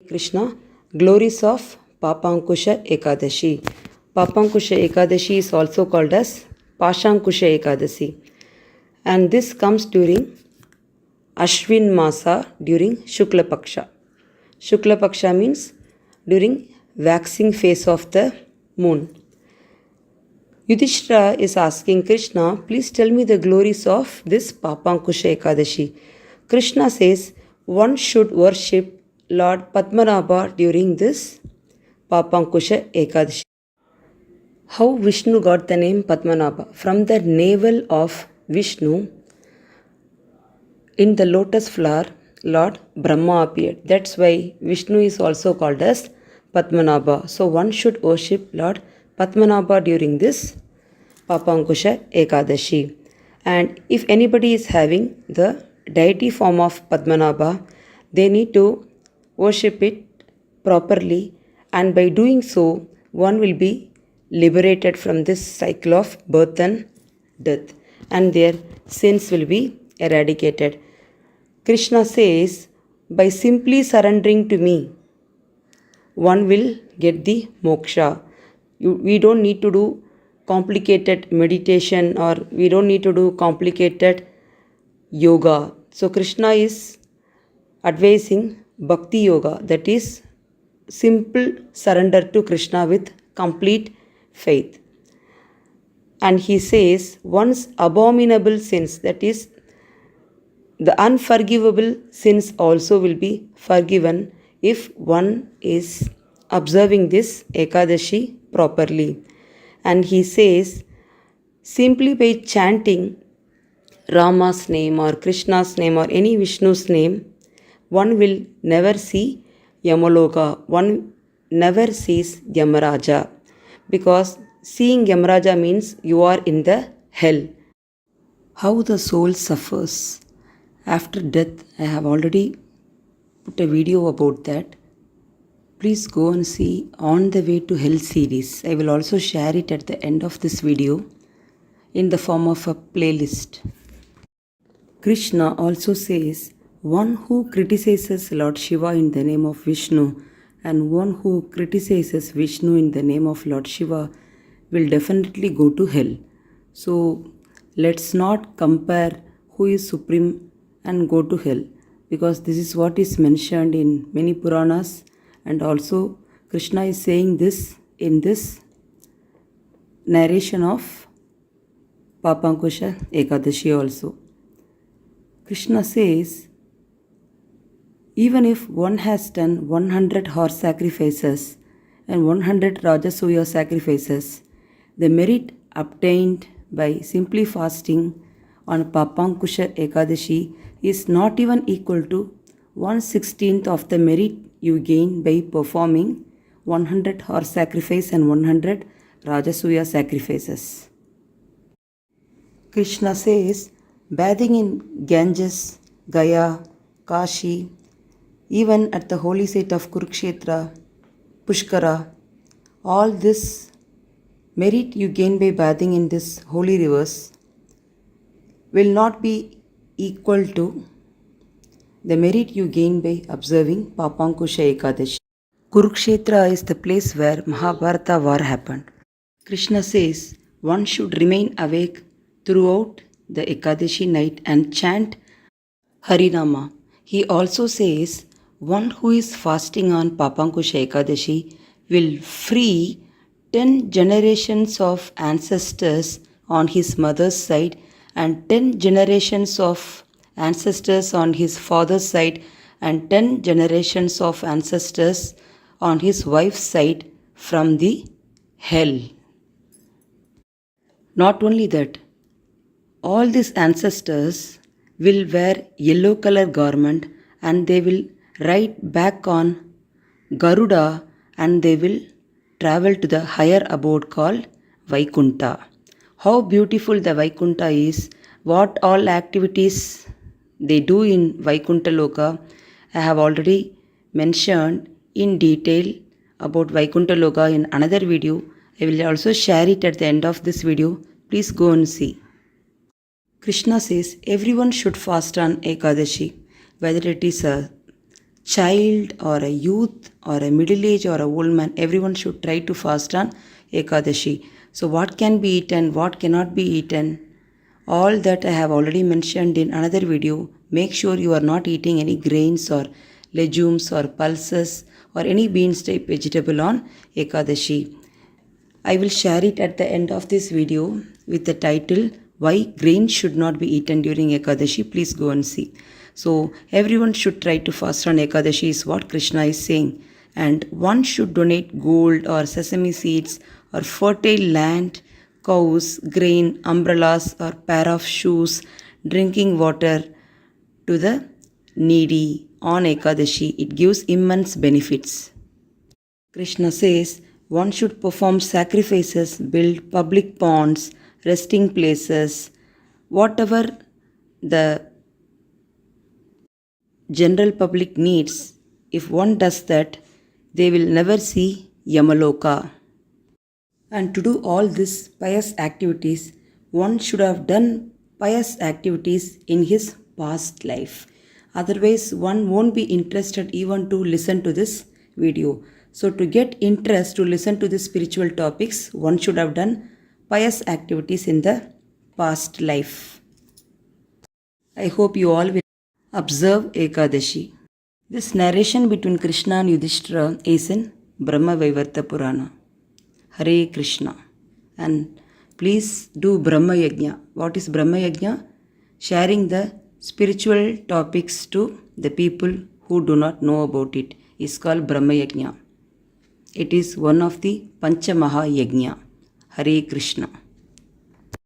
Krishna, glories of Papankusha Ekadashi. Papankusha Ekadashi is also called as Pashankusha Ekadashi, and this comes during Ashwin Masa during Shukla Paksha. Shukla Paksha means during waxing phase of the moon. Yudhishthira is asking Krishna, please tell me the glories of this Papankusha Ekadashi. Krishna says one should worship Lord Padmanabha during this Papankusha Ekadashi. How Vishnu got the name Padmanabha? From the navel of Vishnu, in the lotus flower, Lord Brahma appeared. That's why Vishnu is also called as Padmanabha. So one should worship Lord Padmanabha during this Papankusha Ekadashi. And if anybody is having the deity form of Padmanabha, they need to worship it properly, and by doing so, one will be liberated from this cycle of birth and death, and their sins will be eradicated. Krishna says, by simply surrendering to me, one will get the moksha. We don't need to do complicated meditation, or we don't need to do complicated yoga. So Krishna is advising Bhakti Yoga, that is simple surrender to Krishna with complete faith. And he says one's abominable sins, that is the unforgivable sins, also will be forgiven if one is observing this Ekadashi properly. And he says simply by chanting Rama's name or Krishna's name or any Vishnu's name, one will never see Yamaloka, one never sees Yamaraja, because seeing Yamaraja means you are in the hell. How the soul suffers after death, I have already put a video about that. Please go and see On the Way to Hell series. I will also share it at the end of this video in the form of a playlist. Krishna also says, one who criticizes Lord Shiva in the name of Vishnu and one who criticizes Vishnu in the name of Lord Shiva will definitely go to hell. So let's not compare who is supreme and go to hell, because this is what is mentioned in many Puranas, and also Krishna is saying this in this narration of Papankusha Ekadashi also. Krishna says, even if one has done 100 horse sacrifices and 100 Rajasuya sacrifices, the merit obtained by simply fasting on Papankusha Ekadashi is not even equal to 1/16th of the merit you gain by performing 100 horse sacrifice and 100 Rajasuya sacrifices. Krishna says, bathing in Ganges, Gaya, Kashi, even at the holy site of Kurukshetra, Pushkara, all this merit you gain by bathing in these holy rivers will not be equal to the merit you gain by observing Papankusha Ekadashi. Kurukshetra is the place where Mahabharata war happened. Krishna says one should remain awake throughout the Ekadashi night and chant Harinama. He also says one who is fasting on Papankusha Ekadashi will free 10 generations of ancestors on his mother's side and 10 generations of ancestors on his father's side and 10 generations of ancestors on his wife's side from the hell. Not only that, all these ancestors will wear yellow color garment and they will ride back on Garuda and they will travel to the higher abode called Vaikunta. How beautiful the Vaikunta is, what all activities they do in Vaikunta Loka, I have already mentioned in detail about Vaikunta Loka in another video. I will also share it at the end of this video. Please go and see. Krishna says everyone should fast on Ekadashi, whether it is a child or a youth or a middle age or a old man, everyone should try to fast on Ekadashi. So what can be eaten, what cannot be eaten, all that I have already mentioned in another video. Make sure you are not eating any grains or legumes or pulses or any beans type vegetable on Ekadashi. I will share it at the end of this video with the title Why Grains Should Not Be Eaten During Ekadashi. Please go and see. So everyone should try to fast on Ekadashi is what Krishna is saying. And one should donate gold or sesame seeds or fertile land, cows, grain, umbrellas or pair of shoes, drinking water to the needy on Ekadashi. It gives immense benefits. Krishna says one should perform sacrifices, build public ponds, resting places, whatever the general public needs. If one does that, they will never see Yamaloka. And to do all these pious activities, one should have done pious activities in his past life. Otherwise, one won't be interested even to listen to this video. So to get interest to listen to the spiritual topics, one should have done pious activities in the past life. I hope you all will observe Ekadashi. This narration between Krishna and Yudhishthira is in Brahma Vaivarta Purana. Hare Krishna. And please do Brahma Yagna. What is Brahma Yagna? Sharing the spiritual topics to the people who do not know about it is called Brahma Yagna. It is one of the Pancha Maha Yagna. Hare Krishna.